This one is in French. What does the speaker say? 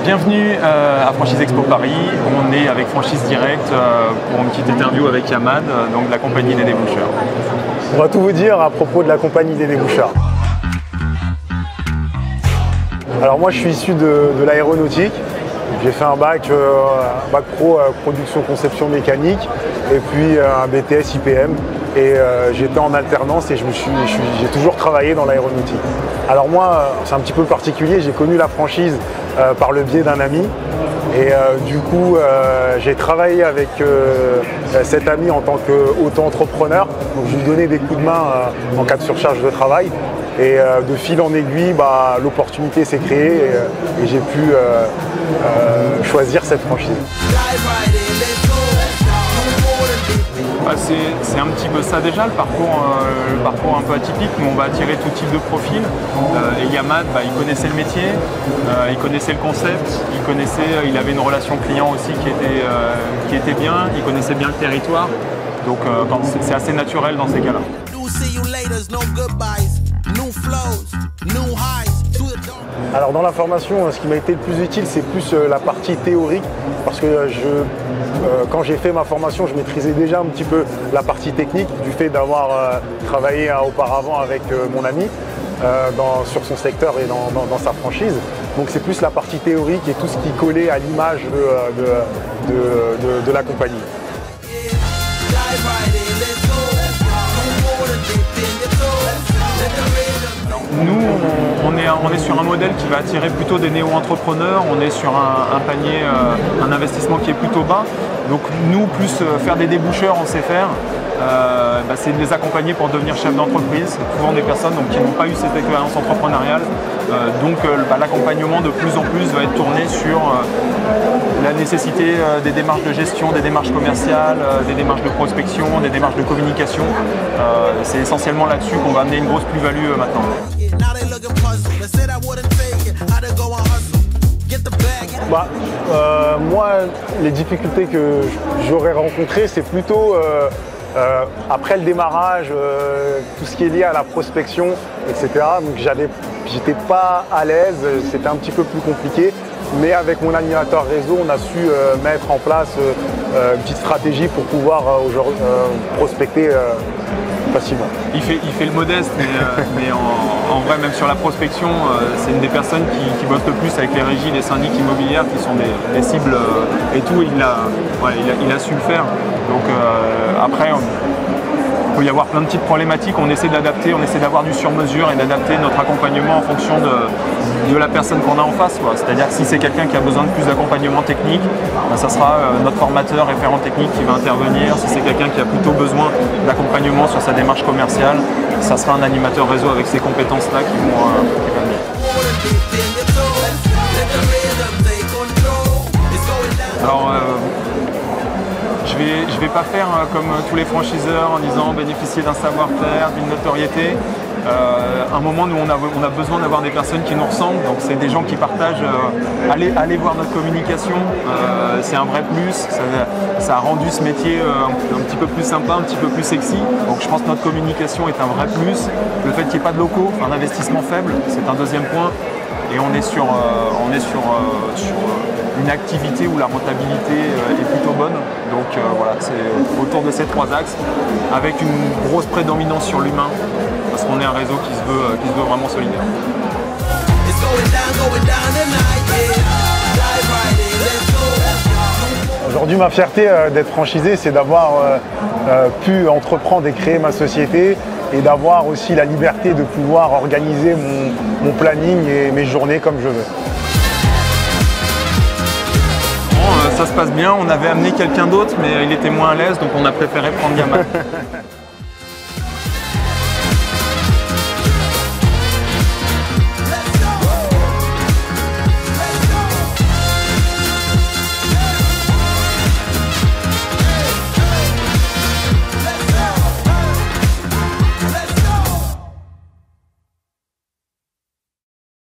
Bienvenue à Franchise Expo Paris. On est avec Franchise Direct pour une petite interview avec Yamad, donc de la compagnie des déboucheurs. On va tout vous dire à propos de la compagnie des déboucheurs. Alors moi je suis issu de l'aéronautique. J'ai fait un bac pro production conception mécanique et puis un BTS IPM. Et j'étais en alternance et j'ai toujours travaillé dans l'aéronautique. Alors moi, c'est un petit peu particulier, j'ai connu la franchise par le biais d'un ami. Et du coup, j'ai travaillé avec cet ami en tant qu'auto-entrepreneur. Donc je lui donnais des coups de main en cas de surcharge de travail. Et de fil en aiguille, l'opportunité s'est créée et j'ai pu choisir cette franchise. C'est un petit peu ça déjà, le parcours un peu atypique, mais on va attirer tout type de profil. Et Yamad, il connaissait le métier, il connaissait le concept, il avait une relation client aussi qui était bien, il connaissait bien le territoire. Donc c'est assez naturel dans ces cas-là. Alors dans la formation, ce qui m'a été le plus utile, c'est plus la partie théorique, parce que quand j'ai fait ma formation, je maîtrisais déjà un petit peu la partie technique, du fait d'avoir travaillé auparavant avec mon ami sur son secteur et dans sa franchise. Donc c'est plus la partie théorique et tout ce qui collait à l'image de la compagnie. Nous, on est sur un modèle qui va attirer plutôt des néo-entrepreneurs, on est sur un panier, un investissement qui est plutôt bas. Donc nous, plus faire des déboucheurs, on sait faire, c'est de les accompagner pour devenir chef d'entreprise, souvent des personnes qui n'ont pas eu cette expérience entrepreneuriale. L'accompagnement de plus en plus va être tourné sur la nécessité des démarches de gestion, des démarches commerciales, des démarches de prospection, des démarches de communication. C'est essentiellement là-dessus qu'on va amener une grosse plus-value maintenant. Moi, les difficultés que j'aurais rencontrées, c'est plutôt après le démarrage, tout ce qui est lié à la prospection, etc. Donc j'étais pas à l'aise, c'était un petit peu plus compliqué. Mais avec mon animateur réseau, on a su mettre en place une petite stratégie pour pouvoir prospecter facilement. Il fait le modeste, mais en vrai, même sur la prospection, c'est une des personnes qui bosse le plus avec les régies, les syndics immobilières qui sont des cibles et tout. Il a su le faire. Donc après, il peut y avoir plein de petites problématiques, on essaie d'adapter, on essaie d'avoir du sur-mesure et d'adapter notre accompagnement en fonction de la personne qu'on a en face. C'est-à-dire que si c'est quelqu'un qui a besoin de plus d'accompagnement technique, ça sera notre formateur référent technique qui va intervenir. Si c'est quelqu'un qui a plutôt besoin d'accompagnement sur sa démarche commerciale, ça sera un animateur réseau avec ces compétences-là qui vont venir. Alors, je vais pas faire comme tous les franchiseurs en disant bénéficier d'un savoir-faire, d'une notoriété. À un moment, nous, on a besoin d'avoir des personnes qui nous ressemblent. Donc, c'est des gens qui partagent. Allez voir notre communication. C'est un vrai plus. Ça a rendu ce métier un petit peu plus sympa, un petit peu plus sexy. Donc, je pense que notre communication est un vrai plus. Le fait qu'il n'y ait pas de locaux, un investissement faible, c'est un deuxième point. Et on est sur une activité où la rentabilité est plutôt bonne. Donc voilà, c'est autour de ces trois axes, avec une grosse prédominance sur l'humain, parce qu'on est un réseau qui se veut vraiment solidaire. Aujourd'hui, ma fierté d'être franchisé, c'est d'avoir pu entreprendre et créer ma société et d'avoir aussi la liberté de pouvoir organiser mon planning et mes journées comme je veux. Ça se passe bien, on avait amené quelqu'un d'autre mais il était moins à l'aise donc on a préféré prendre Yamad.